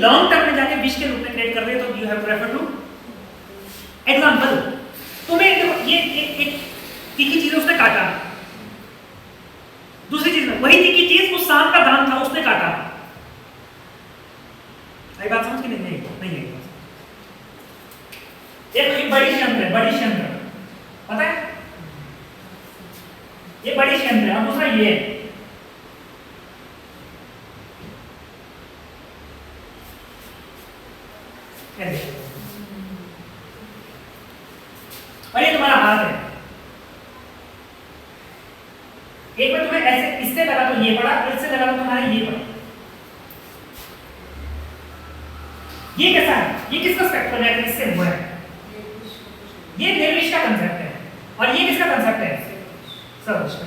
Long term में जाके विष के रूप में क्रिएट कर रहे, तो you have to refer to example. तुम्हें देखो ये एक तीखी चीज उसने काटा, दूसरी चीज में वही तीखी चीज उस सांप का दांत था, उसने काटा। आई बात समझ की नहीं? नहीं है। एक बड़ी यंत्र है, बड़ी यंत्र पता है, ये बड़ी यंत्र है, और दूसरा ये है। और ये तुम्हारा हाथ है, एक बार तुम्हें ऐसे इससे लगा तो ये पड़ा, इससे लगा तो तुम्हारा ये पड़ा। ये कैसा है? ये किसका स्पेक्ट्रम है? इससे हुआ है, ये निर्विष का कंसेप्ट है। और ये किसका कंसेप्ट है? सविष का।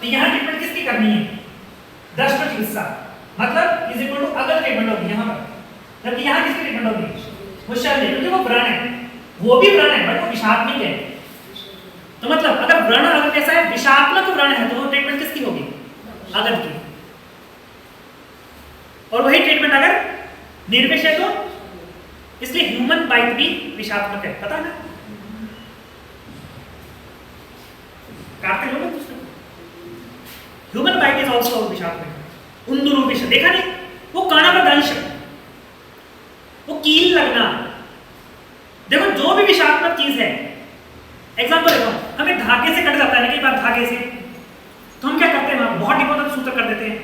तो यहां ट्रीटमेंट किसकी करनी है? दृष्ट चिकित्सा, मतलब इज इक्वल टू अगर ट्रीटमेंट होगी यहां पर, जबकि यहां किसकी ट्रीटमेंट होगी? वो शल्य, क्योंकि वो व्रण है, वो भी व्रण है बट वो विषात्मक है। तो मतलब अगर व्रण अगर कैसा है? विषात्मक व्रण है, तो वो ट्रीटमेंट किसकी होगी? अगर की। और वही ट्रीटमेंट अगर निर्विष है तो, इसलिए ह्यूमन बाइट भी विषात्मक है, पता है ना? काटते लोग दूसरे को, ह्यूमन बाइट इज आल्सो विषात्मक। उंदुरु विष देखा नहीं? वो काना का दंश, वो कील लगना। देखो जो भी विषात्मक चीज है, एग्जांपल देखो, हमें धागे से कट जाता है ना कई बार, धागे से, तो हम क्या करते हैं? वहां बहुत डिपो तक सूत्र कर देते हैं,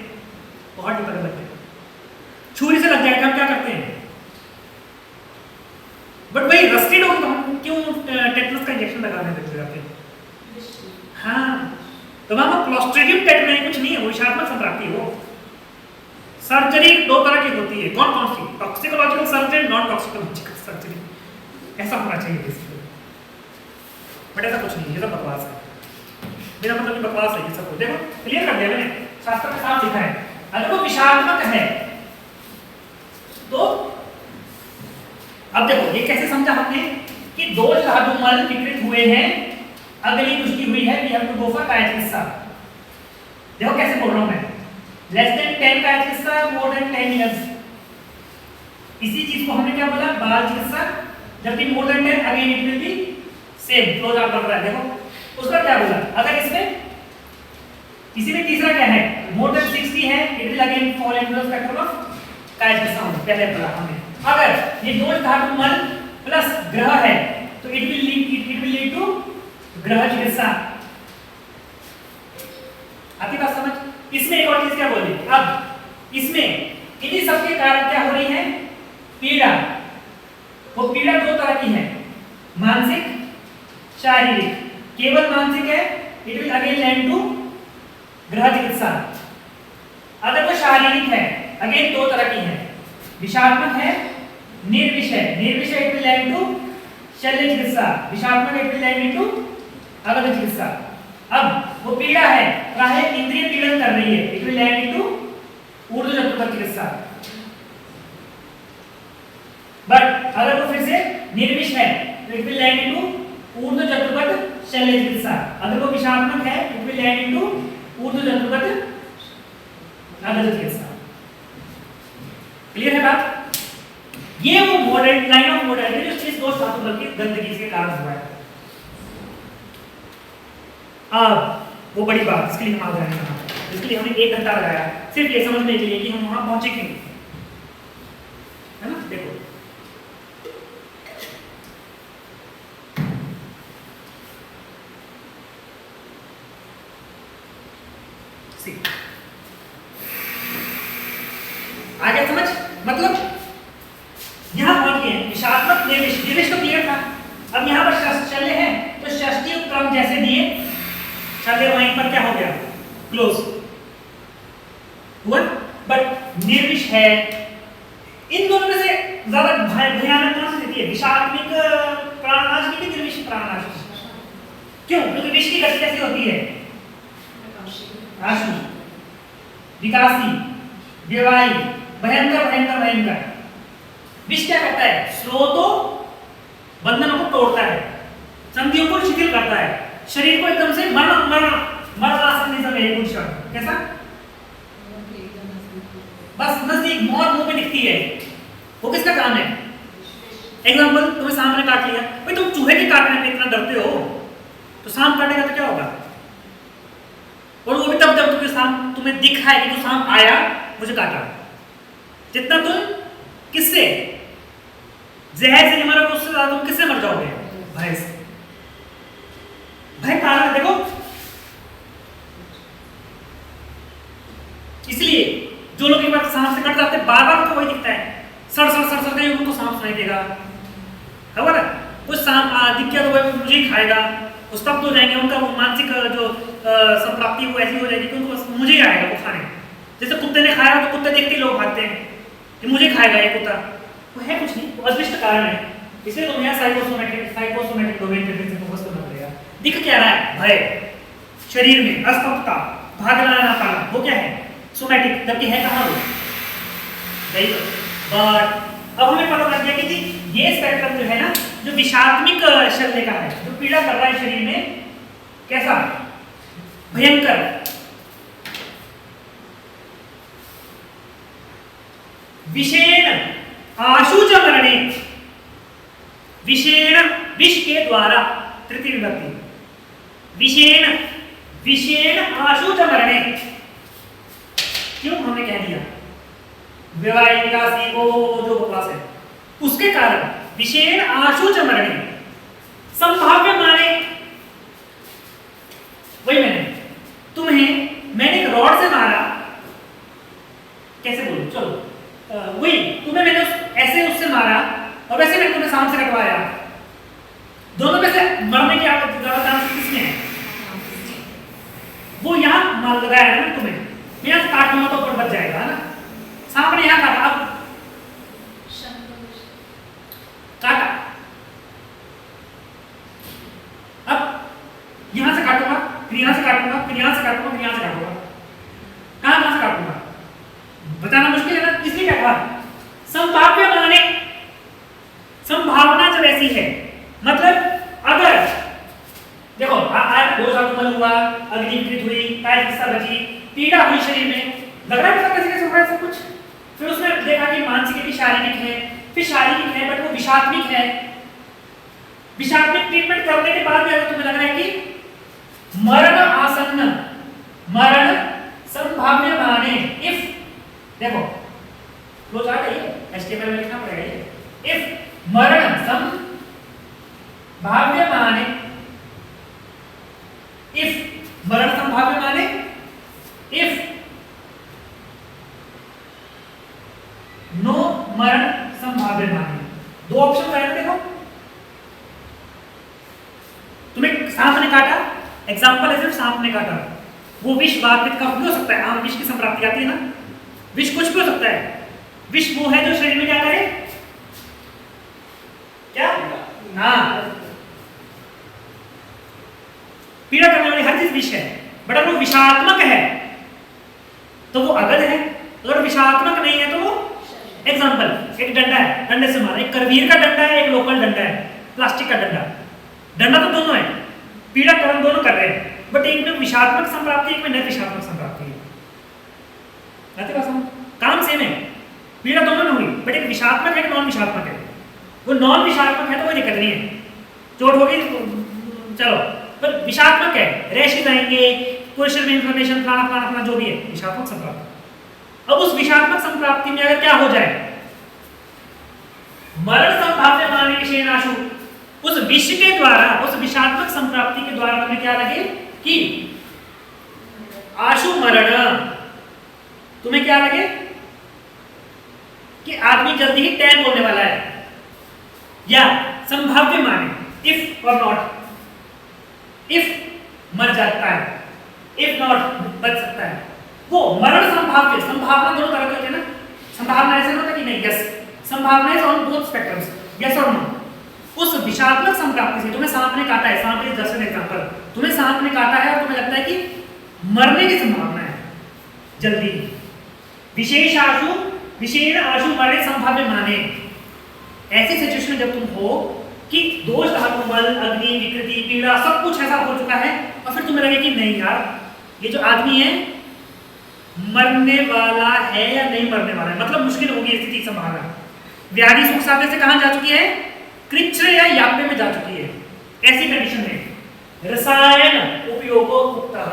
बहुत डिपो तक लगते हैं। छुरी से लग जाएगा, हम क्या करते हैं? बट भाई रस्टेड हो तो हम क्यों टेटनस का इंजेक्शन लगाने देते हैं? हाँ, तो वहां क्लोस्ट्रिडियम टेटनस कुछ नहीं है, वो विषात्मक संक्रांति है। वो सर्जरी दो तरह की होती है, कौन कौन सी? Toxicological surgery, non toxicological surgery, ऐसा होना चाहिए बेसिकली। बट ऐसा कुछ नहीं, ये सब बकवास है, मेरा मतलब कि बकवास है ये सब। देखो क्लियर कर दिया मैंने, शास्त्र में साफ लिखा है, अगर वो विषात्मक है तो अब देखो ये कैसे समझा हमने कि दो धातु मल विकृत हुए हैं, अगली पुष्टि हुई है, we have to go for काया चिकित्सा। देखो कैसे बोल रहा हूं मैं, लेस देन 10 काया चिकित्सा, मोर देन 10 इयर्स। इसी चीज को हमने क्या बोला? बाल चिकित्सा। जबकि more than 10 again it will be same, close out कर रहा है। देखो उसका क्या बोला? अगर इसमें इसी में तीसरा क्या है? मोर देन 60 है, it will again fall into the spectrum of काया चिकित्सा। पहले पढ़ा हमने। अगर ये दो धातु मल प्लस ग्रह है तो इट विल लीड टू ग्रह चिकित्सा। आती बात समझ? इसमें एक और चीज क्या बोली? अब इसमें इन्हीं सबके कारण क्या हो रही है? पीड़ा। वो पीड़ा दो तरह की है, मानसिक, शारीरिक। केवल मानसिक है, it will again land to ग्रह चिकित्सा। अगर वो शारीरिक है, अगेन दो तरह की है, विषात्मक है, निर्विष है। निर्विष है, इट विल लैंड टू शल्य चिकित्सा। विषात्मक इट विल लैंड इनटू अगध चिकित्सा। अब वो पीड़ा है, चाहे इंद्रिय पीड़न कर रही है, इट विल लैंड इनटू ऊर्ध्व चतुर्थ चिकित्सा। बट अगर वो फिर से निर्विष है तो इट विल लैंड इनटू ऊर्ध्व चतुर्थ शल्य चिकित्सा। अगर वो विषात्मक है, इट विल लैंड इनटू ऊर्ध्व चतुर्थ अगध चिकित्सा। क्लियर है बात? ये वो मॉडर्न लाइन ऑफ मॉडर्निटी जो चीज दोष धातु बल की गंदगी के कारण हुआ है। अब वो बड़ी बात, इसके लिए हम आ गए हैं, इसके लिए हमने 1 घंटा लगाया सिर्फ ये समझने के लिए कि हम वहां पहुंचे क्यों, है ना? देखो आगे समझ? मतलब यहां पहुंच गए विषात्मक निर्विष। निर्विष तो क्लियर था, अब यहां पर शल्य है तो षष्ठी क्रम जैसे दिए, शल्य वहीं पर क्या हो गया? क्लोज हुआ। बट निर्विष है, इन दोनों में से ज्यादा भयानक कौन सी देती है? विषात्मक प्राणनाश की निर्विष प्राणनाश? क्यों? क्योंकि विष की गति कैसी होती है? आशु, विकासी, व्यवाही, भयंकर भयंकर भयंकर। विष क्या करता है? स्रोतो बंधनों को तोड़ता है, संधियों को शिथिल करता है, शरीर को एकदम से मरणासन। वेरी गुड शब्द। कैसा? बस नजदीक, मौत मुंह पे दिखती है, वो किसका काम है? एग्जाम्पल, तुम्हें सांप ने काट लिया, भाई तुम चूहे के काटने में इतना डरते हो, तो सांप काटेगा तो क्या होगा? और वो भी तब जब तुम्हें दिखा है कि जो सांप आया मुझे काटा। जितना तुम किससे जहर से नहीं मरोगे, उससे ज्यादा तुम किससे मर जाओगे? भय से। भय कारण देखो, इसलिए जो लोग एक बार सांप से कट जाते हैं बार बार तो वही दिखता है, सड़ सड़ सड़ सड़ कहीं उनको सांप सुनाई देगा, है ना? कुछ सांप दिख गया तो वही मुझे ही खाएगा, वो स्तब्ध हो जाएंगे, उनका वो मानसिक जो संप्राप्ति वो ऐसी हो जाएगी कि उनको मुझे ही आएगा वो खाने। जैसे कुत्ते ने खाया तो कुत्ते देखते ही लोग भागते हैं कि मुझे खाएगा ये कुत्ता, वो है कुछ नहीं, वो अदृष्ट कारण है। इसलिए तुम यहाँ साइकोसोमैटिक डोमेन पे फिर से फोकस करना पड़ेगा। दिख क्या रहा है? भय, शरीर में अस्तब्धता, भागना ना पाना, वो क्या है? सोमैटिक, जबकि है कहाँ वो? बट अब हमें पता लग गया कि ये स्पेक्ट्रम जो है ना, जो विषात्मिक शल्य का है, जो पीड़ा कर रहा है शरीर में, कैसा भयंकर, विषेण आशुच मरणे, विषेण विष के द्वारा, तृतीय विभक्ति, विषेण विषेण आशुच मरणे। क्यों हमने कह दिया? वैवाहिक निकासी वो जो बकवास है, उसके कारण विषेण आशुच मरणे, संभाव्य माने, वही मैंने एक रॉड से मारा, कैसे बोलूं, चलो वही तुम्हें मैंने ऐसे उससे मारा और वैसे मैंने तुम्हें सांप से कटवाया, दोनों में से मरने की ज्यादा चांस किसमें है? वो यहां मार लगाया है ना तुम्हें, मैं यहाँ काटूंगा तो ऊपर बच जाएगा ना, सांप ने यहाँ काटा, अब काटा, अब यहां से काटूंगा, फिर यहां से काटूंगा, फिर यहां से काटूंगा, फिर यहां से काटूंगा, कहां से काटूंगा? बताना मुश्किल है ना, इसलिए क्या कहा? संभाव्य माने, संभावना जब ऐसी है, मतलब अगर देखो दो साल उम्र हुआ, अग्नि विकृत हुई, काय हिस्सा बची, पीड़ा हुई शरीर में, लग रहा है कैसे कैसे हो रहा है सब कुछ, फिर उसमें देखा कि मानसिक है कि शारीरिक है, फिर शारीरिक है बट वो विषात्मिक है, विषात्मिक ट्रीटमेंट करने के बाद भी अगर तुम्हें लग रहा है कि मरण आसन्न, मरण संभाव्य माने, इफ देखो लो चार्ट है ये, एचटीएमएल में लिखना पड़ेगा ये, इफ मरण संभाव्य माने, इफ मरण संभाव्य माने, इफ नो मरण संभाव्य माने, दो ऑप्शन है देखो, तुम्हें सांप ने काटा, एग्जांपल है सिर्फ सांप ने काटा, वो विष वातपित्त का भी हो सकता है, आम विष की संप्राप्ति आती है ना, विष कुछ भी हो सकता है, विष वो है जो शरीर में क्या करे, क्या हाँ पीड़ा करने वाली हर चीज विष है, बट अगर वो विषात्मक है तो वो अगध है, अगर विषात्मक नहीं है तो वो, एग्जांपल एक डंडा है, डंडे से मारा, एक करवीर का डंडा है, एक लोकल डंडा है, प्लास्टिक का डंडा, डंडा तो दोनों है, पीड़ा कर्म दोनों कर रहे हैं, बट एक में विषात्मक संप्राप्ति, एक में निर्विषात्मक संप्राप्ति है, काम सेम है, पीड़ा दोनों में हुई, बट एक विषात्मक है कि नॉन विषात्मक है, वो नॉन विषात्मक है तो कोई दिक्कत नहीं है, चोट होगी चलो, पर विषात्मक है, रैशेज आएंगे, कोई शरीर में इन्फ्लेमेशन, फलाना फलाना फलाना जो भी है, विषात्मक संप्राप्ति। अब उस विषात्मक संप्राप्ति में अगर क्या हो जाए, मरण संभाव्य माने विषेण आशु, उस विष के द्वारा, उस विषात्मक संप्राप्ति के द्वारा तुम्हें क्या लगे कि आशु मरण, तुम्हें क्या लगे कि आदमी जल्दी ही टैंक होने वाला है, या संभाव्य माने इफ और नॉट, इफ मर जाता है, इफ नॉट बच सकता है, वो मरण संभाव्य, संभावना दोनों तरह की होती है ना, संभावना ऐसे होता है कि नहीं, यस, संभावना is on both spectrums, yes और नो। उस विषात्मक संप्राप्ति से तुम्हें सांप ने काटा है, सांप इज जस्ट एन एग्जांपल, तुम्हें सांप ने काटा है और तुम्हें लगता है कि मरने की संभावना है जल्दी, विशेष आशु, विशेष आशु मरणे संभाव्य माने, ऐसी सिचुएशन में जब तुम हो कि दोष धातु बल, अग्नि, विकृति, पीड़ा सब कुछ ऐसा हो चुका है और फिर तुम्हें लगे कि नहीं यार, ये जो आदमी है मरने वाला है या नहीं मरने वाला है, मतलब मुश्किल होगी स्थिति संभालना। व्याधि सुख साधे से कहां जा चुकी है, कृच्छ या याप्य में जा चुकी है। ऐसी कंडीशन में रसायन उपयोगो उक्तः,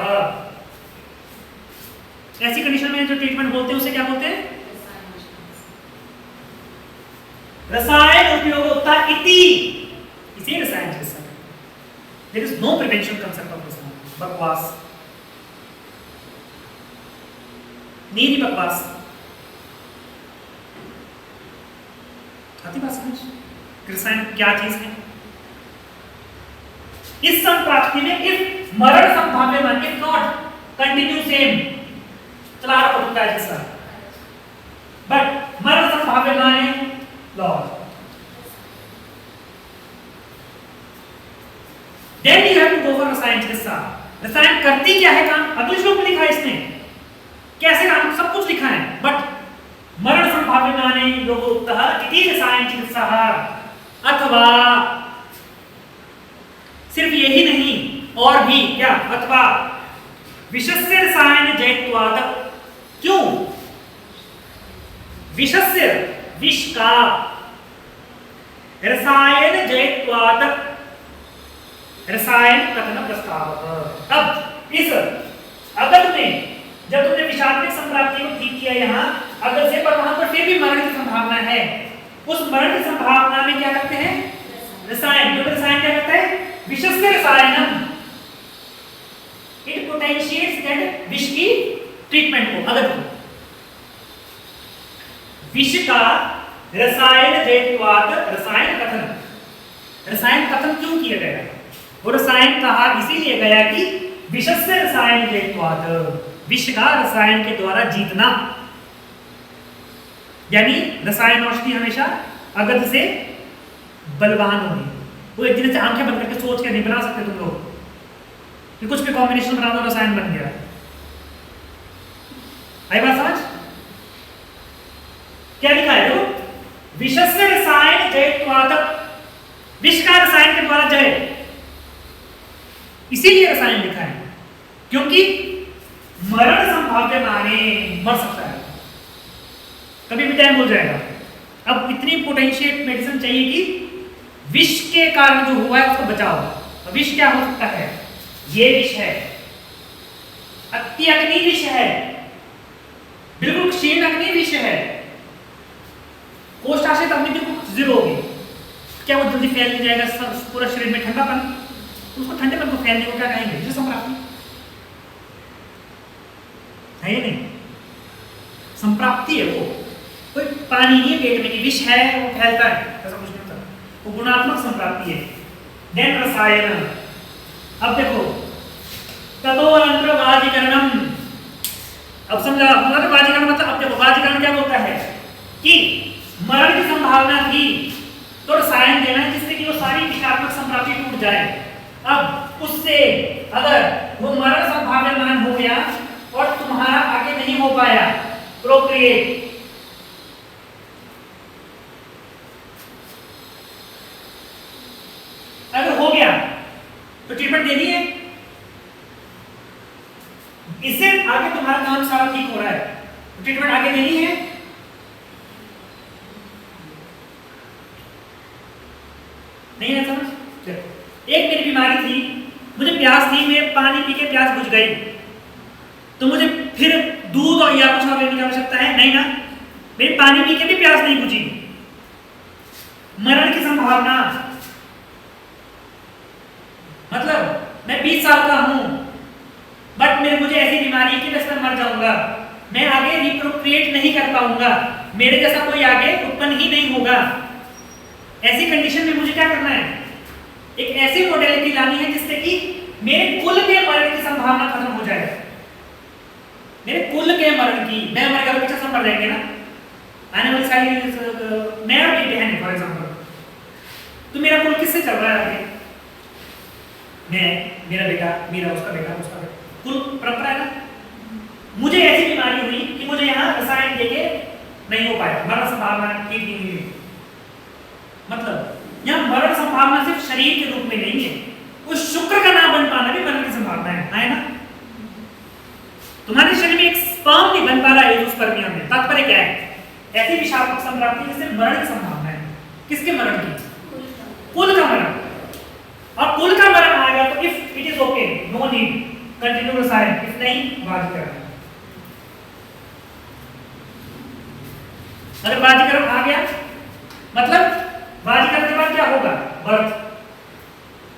ऐसी कंडीशन में जो ट्रीटमेंट बोलते हैं उसे क्या बोलते हैं, रसायन उपयोगो उक्तः इति, इसे रसायन चिकित्सा। There is no prevention concept of रसायन, बकवास, नीरी बकवास। आती बात समझ, रसायन क्या चीज है। इस संप्राप्ति में इफ मरण संभाव्यमान, इफ नॉट कंटिन्यू सेम चला रहा होता है जैसा, बट मरण संभाव्यमान है low. Then you have to go for रसायन चिकित्सा। रसायन करती क्या है काम, अगले श्लोक में लिखा है इसने कैसे काम, सब कुछ लिखा है, बट मरण संभाव्यमाने योगोक्तः इति रसायन चिकित्सा। अथवा सिर्फ यही नहीं और भी क्या, अथवा विषस्य रसायन जयत्वात्, क्यों विषस्य, विष का, रसायन जयत्वात्, रसायन कथन प्रस्ताव। अब इस अगल में जब तुमने विषात्मक संप्राप्ति को ठीक किया यहाँ अगल से, पर वहां पर फिर भी मरण की संभावना है, उस मरण की संभावना में क्या करते हैं, रसायन, जो रसायन क्या करता है, विषस्य रसायनम, इट पोटेंशिएट्स दैट विष की ट्रीटमेंट को, अगर को विष का रसायन जयत्वात्, रसायन कथन, रसायन कथन क्यों किया गया, वो रसायन कहा इसीलिए गया कि विषस्य रसायन जयत्वात्, विष का रसायन के द्वारा जीतना, यानी रसायन औषधि हमेशा अगध से बलवान होगी। वो एक दिन से आंखें बंद करके सोच के नहीं बना सकते तुम लोग कि कुछ भी कॉम्बिनेशन बना दो रसायन बन गया। आई बात समझ, क्या लिखा है देखो, विषस्य रसायन जयत्वात्, विष का रसायन के द्वारा जय, इसीलिए रसायन लिखा है क्योंकि मरण संभाव्य माने मर सकता है, कभी भी टाइम हो जाएगा। अब इतनी पोटेंशिएट मेडिसिन चाहिए कि विष के कारण जो हुआ है उसको बचाओ। तो विष क्या हो सकता है, ये विष है, अति अग्नि विष है, बिल्कुल क्षीण अग्नि विष है, कोष्ठाशय अग्नि बिल्कुल जीरो होगी, क्या वो जल्दी फैल नहीं जाएगा पूरा शरीर में ठंडापन, उसको ठंडेपन को फैलने को क्या कहेंगे, जिसको संप्राप्ति है या नहीं, संप्राप्ति है वो, कोई पानी नहीं है पेट में कि विष है वो फैलता है, ऐसा कुछ नहीं होता, वो गुणात्मक संप्राप्ति है। देन रसायन, अब देखो तदोअनंतर वाजीकरणम, अब समझा मतलब वाजीकरण मतलब, अब देखो वाजीकरण क्या बोलता है कि मरण की संभावना थी तो रसायन देना है जिससे कि वो सारी विषात्मक संप्राप्ति टूट जाए। अब उससे अगर वो मरण संभाव्यमान हो गया और तुम्हारा आगे नहीं हो पाया प्रोक्रिएट, अगर हो गया तो ट्रीटमेंट देनी है, इससे आगे तुम्हारा काम सारा ठीक हो रहा है, तो ट्रीटमेंट आगे देनी है। नहीं है समझ, एक मेरी बीमारी थी, मुझे प्यास थी, मैं पानी पी के प्यास बुझ गई, तो मुझे फिर दूध और या कुछ और लेने की आवश्यकता है नहीं ना, मेरी पानी पी के भी प्यास नहीं बुझी, मरण की संभावना, मतलब मैं 20 साल का हूं बट मुझे ऐसी बीमारी की वजह से मर जाऊंगा, मैं आगे रिप्रोक्रिएट नहीं कर पाऊंगा, मेरे जैसा कोई आगे उत्पन्न ही नहीं होगा। ऐसी कंडीशन में मुझे क्या करना है, एक ऐसी मोडेलिटी लानी है जिससे कि मेरे कुल के मरण की संभावना खत्म हो जाए, मेरे कुल के मरण की, मैं मर गया पीछे सब मर जाएंगे ना, आने वाली सारी मेरा बेटी है फॉर एग्जांपल, तो मेरा कुल किससे चल रहा है आगे, मैं, मेरा बेटा, मेरा उसका बेटा, उसका बेटा, कुल परंपरा है ना। मुझे ऐसी बीमारी हुई कि मुझे यहाँ रसायन देके नहीं हो पाया, मरण संभावना ठीक नहीं हुई, मतलब यहाँ मरण संभावना सिर्फ शरीर के रूप में नहीं है, उस शुक्र का नाम बन पाना भी मरण की संभावना है ना। तुम्हारे शरीर में एक स्पर्म नहीं बन पा रहा है एंजियोस्पर्मिया में, तात्पर्य क्या है? ऐसी विषाक्तक संप्राप्ति जिससे मरण की संभावना है। किसके मरण की? कुल का मरण। और कुल का मरण आ गया तो if it is okay no need continue रसायन, इफ नहीं बाजीकरण। अगर बाजीकरण आ गया मतलब बाजीकरण के बाद क्या होगा? बर्थ।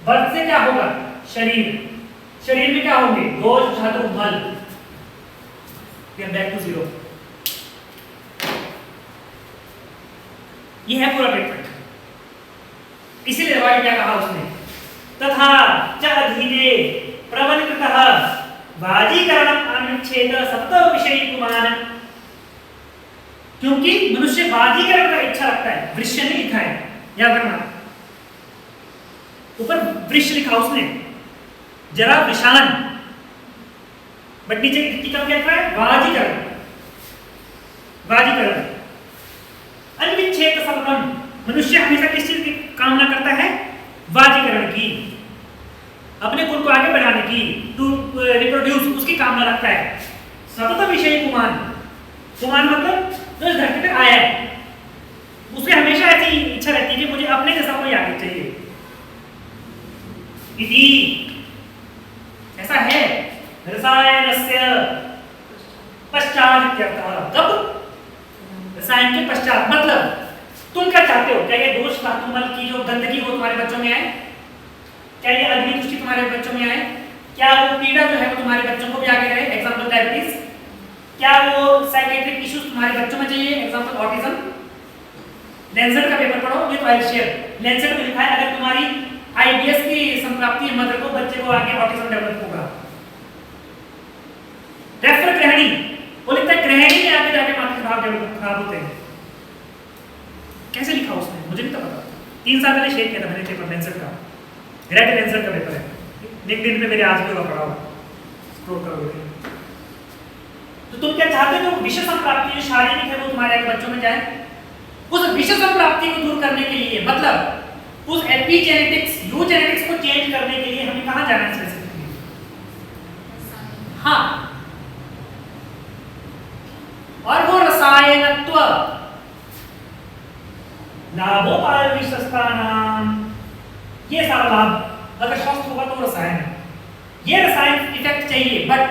बर्थ से क्या होगा? शरीर। शरीर में क्या होंगे? दोष धातु मल। Back to zero. ये है पूरा ट्रीटमेंट। इसीलिए दवाई क्या कहा उसने? तथा च अधीने प्रवणकृतः बाजीकरणम् अनुच्छेद सप्तम विषयी कुमान। क्योंकि मनुष्य बाजीकरण का इच्छा रखता है, वृश्य नहीं लिखा है, याद रखना। ऊपर वृक्ष लिखा उसने, जरा विषान, बट नीचे टीका क्या लिखा है? बाजीकरण। बाजीकरण अनिच्छेद सपनम। मनुष्य हमेशा किस चीज की कामना करता है? बाजीकरण की, अपने कुल को आगे बढ़ाने की, टू रिप्रोड्यूस, उसकी कामना रखता है। सतत विषय कुमान। कुमान मतलब जो इस धरती पे आया है, उसके हमेशा ऐसी इच्छा रहती है कि मुझे अपने जैसा कोई आगे चाहिए। इति ऐसा है रसायनस्य पश्चात इत्यर्थः। कब? रसायन के पश्चात। मतलब तुम क्या चाहते हो? क्या ये दोष धातु मल की जो गंदगी वो तुम्हारे बच्चों में आए? क्या ये अग्नि दृष्टि तुम्हारे बच्चों में आए? क्या वो पीड़ा जो है वो तुम्हारे बच्चों को भी आगे रहे? Example diabetes. क्या वो साइकेट्रिक इश्यूज तुम्हारे बच्चों में चाहिए? Example autism. लेंसेट का पेपर पढ़ो, विद आई शेयर। लेंसेट में लिखा है अगर तुम्हारी आईबीएस की संप्राप्ति मदर को, बच्चे को आगे ऑटिज्म डेवलप होगा। रेफर ग्रहणी, वो लिखता है ग्रहणी में आगे जाके मानसिक भाव डेवलप खराब होते हैं। कैसे लिखा उसने? मुझे नहीं पता। 3 साल पहले शेयर किया था मैंने पेपर लेंसेट का, रेड लेंसेट का पेपर है। लिंक्डइन पे मेरे आज भी होगा पड़ा हुआ, स्क्रॉल करोगे तो तुम क्या चाहते हो? विषय संप्राप्ति जो शारीरिक है वो तुम्हारे आगे बच्चों में जाए। उस विषय संप्राप्ति को दूर करने के लिए, मतलब उस एपिजेनेटिक्स, यूजेनेटिक्स को चेंज करने के लिए हमें कहां जाना है स्पेसिफिकली? हाँ, और वो रसायनत्व लाभोपाय विशेषतानाम, ये सारा लाभ अगर स्वस्थ होगा तो रसायन है। ये रसायन इफेक्ट चाहिए, बट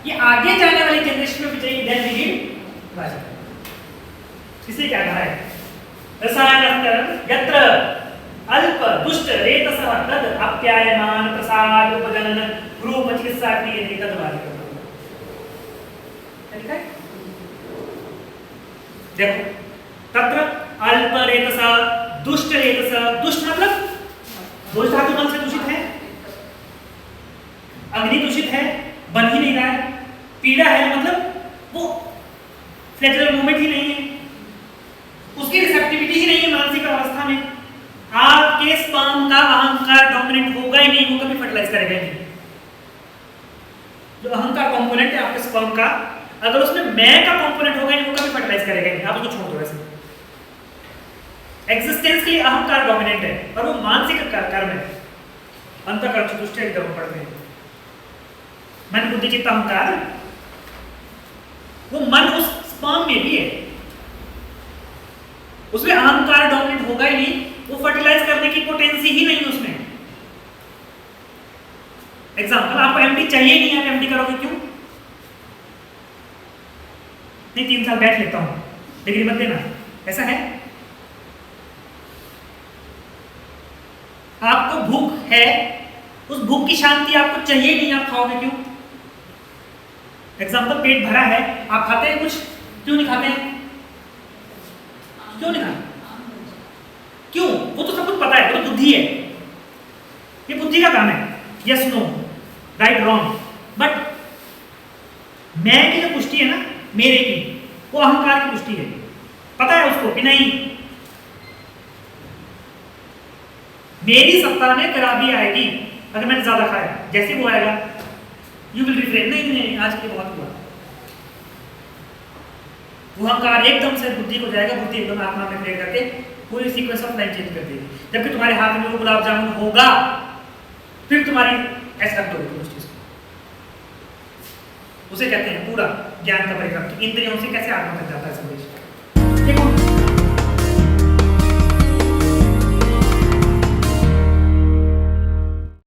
ये आगे जाने वाली जनरेशन में भी चाहिए। देन वी नीड इसे क्या कहा है? रसायन यत्र अल्प दुष्ट रेतसः तद अप्यायमान प्रसाद उपजनन रूप चिकित्सा क्रियते तद बाधिकः। ठीक है, देखो तत्र अल्प रेतसः दुष्ट रेतसः। दुष्ट मतलब दोष धातु मल से दूषित है, अग्नि दूषित है, बन ही नहीं रहा है, पीड़ा है, मतलब वो फ्लैचुलर मूवमेंट ही नहीं है, उसकी रिसेप्टिविटी ही नहीं है मानसिक अवस्था में। आपके स्पर्म का अहंकार डोमिनेंट होगा ही नहीं, वो कभी फर्टिलाइज करेगा ही नहीं। जो अहंकार कंपोनेंट है आपके स्पर्म का, अगर उसमें मैं का कंपोनेंट होगा ही नहीं, वो कभी फर्टिलाइज करेगा ही नहीं। आप उसको छोड़ दो वैसे। एग्जिस्टेंस के लिए अहंकार डोमिनेंट है और वो मानसिक कर्म है। अंतःकरण चतुष्टय की तरफ पढ़ते हैं, मन बुद्धि चित्त अहंकार, वो मन उस स्पर्म में भी है, उसमें अहंकार डोमिनेंट होगा ही नहीं, वो फर्टिलाइज करने की पोटेंसी ही नहीं उसमें। एग्जांपल, आपको एमडी चाहिए नहीं, आप एमडी करोगे क्यों? नहीं 3 साल बैठ लेता हूं, डिग्री मत देना, ऐसा है? आपको भूख है, उस भूख की शांति आपको चाहिए नहीं, आप खाओगे क्यों? एग्जांपल, पेट भरा है, आप खाते हैं कुछ, क्यों नहीं खाते हैं? क्यों नहीं खाते? क्यों? वो तो सब कुछ पता है, वो तो बुद्धि है, ये बुद्धि का काम है। Yes no, right wrong, but मैं की जो पुष्टि है ना, मेरे की, वो अहंकार की पुष्टि है। पता है उसको कि नहीं मेरी सत्ता में खराबी आएगी अगर मैंने ज्यादा खाया, जैसे वो आएगा यू विल रिफ्रेन, नहीं आज के बहुत हुआ, वो अहंकार एकदम से बुद्धि को जाएगा, बुद्धि एकदम आत्मा में प्रेर करके पूरी सीक्वेंस ऑफ लाइफ चेंज कर देगी। जबकि तुम्हारे हाथ में वो गुलाब जामुन होगा, फिर तुम्हारी ऐसा कर दोगे उस चीज को, उसे कहते हैं पूरा ज्ञान का परिक्रांति, इंद्रियों से कैसे आत्मा तक जाता है संदेश।